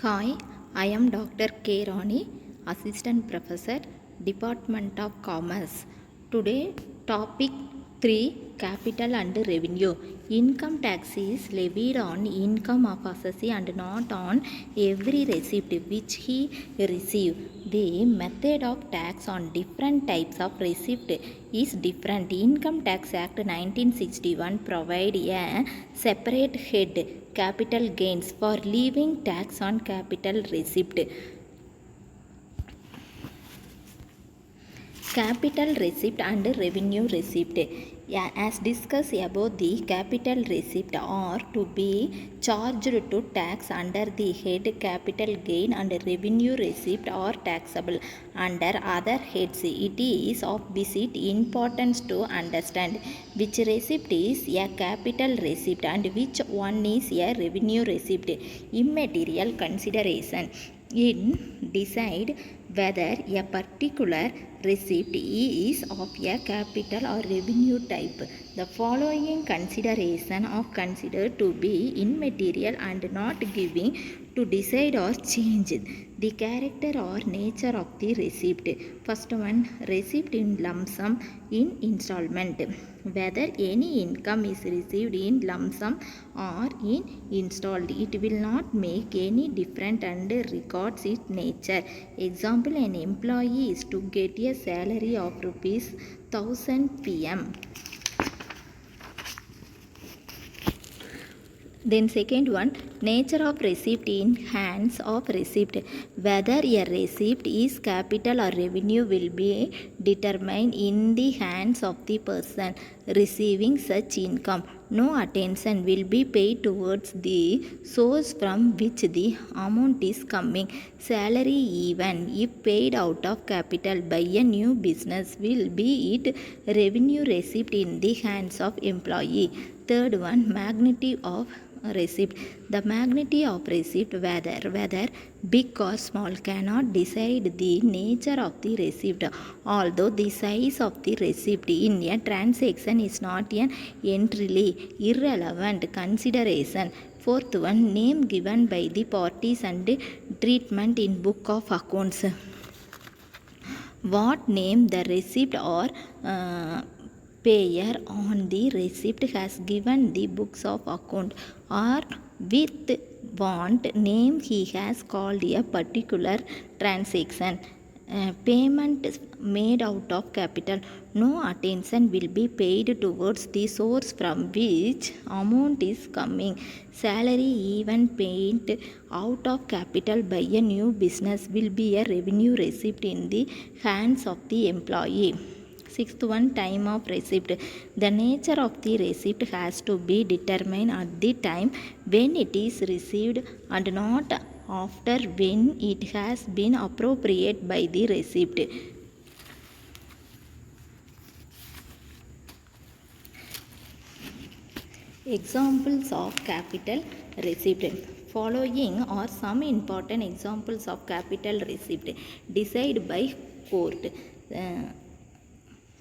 Hi, I am Dr.K.Rani, Assistant Professor, Department of Commerce. Today, topic 3 Capital and Revenue. Income tax is levied on income of assessee and not on every receipt which he receive. The method of tax on different types of receipt is different. Income Tax Act 1961 provide a separate head capital gains for leaving tax on capital receipt. Capital receipt and revenue receipt. Yeah, as discussed above, the capital receipt are to be charged to tax under the head capital gain, and revenue receipt are taxable under other heads. It is of visit importance to understand which receipt is a capital receipt and which one is a revenue receipt. Immaterial consideration in decide whether a particular receipt is of a capital or revenue type. The following consideration are considered to be immaterial and not giving to decide or change the character or nature of the receipt. First one, receipt in lump sum in installment. Whether any income is received in lump sum or in installed, it will not make any difference and records its nature. Example, an employee is to get a salary of rupees 1000 pm. Then second one, nature of receipt in hands of receipt. Whether a receipt is capital or revenue will be determined in the hands of the person receiving such income. No attention will be paid towards the source from which the amount is coming. Salary, even if paid out of capital by a new business, will be it revenue receipt in the hands of employee. Third one, magnitude of receipt. The magnitude of receipt, whether big or small, cannot decide the nature of the receipt, although the size of the receipt in a transaction is not an entirely irrelevant consideration. Fourth one, name given by the parties and treatment in book of accounts. What name the receipt or payer on the receipt has given the books of account, or with what name he has called a particular transaction. Payment made out of capital. No attention will be paid towards the source from which amount is coming. Salary, even paid out of capital by a new business, will be a revenue receipt in the hands of the employee. Sixth one, time of receipt. The nature of the receipt has to be determined at the time when it is received and not after when it has been appropriated by the receipt. Examples of capital receipt. Following are some important examples of capital receipt. Decided by court.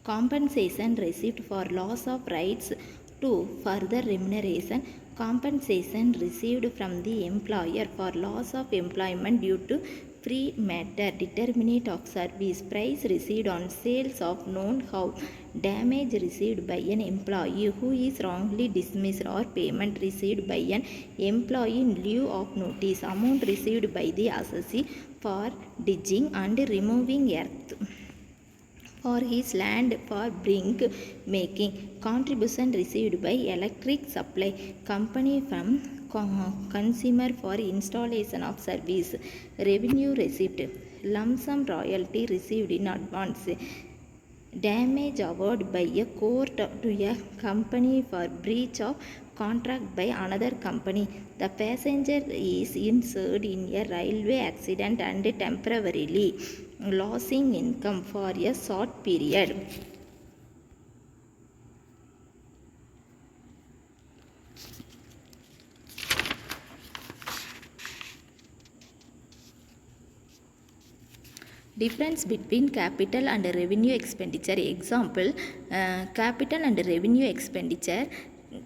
Compensation received for loss of rights to further remuneration. Compensation received from the employer for loss of employment due to free matter determinate of service. Price received on sales of known house. Damage received by an employee who is wrongly dismissed, or payment received by an employee in lieu of notice. Amount received by the assessee for digging and removing earth for his land for brink making. Contribution received by electric supply company from consumer for installation of service. Revenue receipt. Lump sum royalty received in advance. Damage awarded by a court to a company for breach of contract by another company. The passenger is injured in a railway accident and temporarily losing income for a short period. Difference between capital and revenue expenditure. Example, capital and revenue expenditure.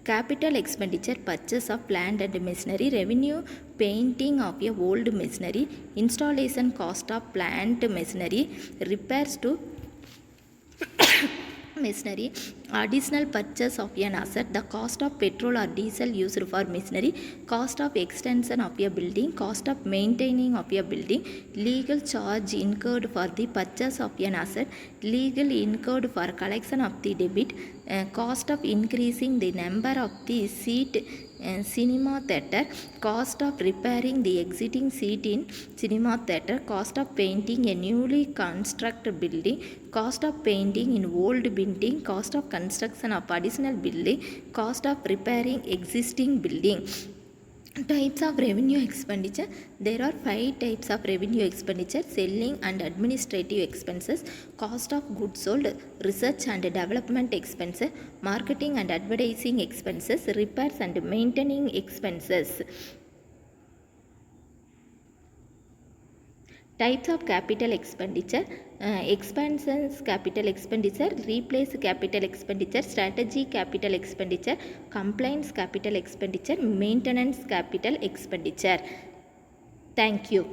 Capital expenditure, purchase of plant and machinery. Revenue, painting of a old machinery. Installation cost of plant machinery. Repairs to machinery. Additional purchase of an asset, the cost of petrol or diesel used for machinery, cost of extension of a building, cost of maintaining of a building, legal charge incurred for the purchase of an asset, legal incurred for collection of the debit, cost of increasing the number of the seat cinema theatre, cost of repairing the exiting seat in cinema theatre, cost of painting a newly constructed building, cost of painting in old building, cost of construction of additional building, cost of repairing existing building. Types of revenue expenditure. There are 5 types of revenue expenditure: selling and administrative expenses, cost of goods sold, research and development expenses, marketing and advertising expenses, repairs and maintaining expenses. Types of capital expenditure. Expansions capital expenditure, replace capital expenditure, strategy capital expenditure, compliance capital expenditure, maintenance capital expenditure. Thank you.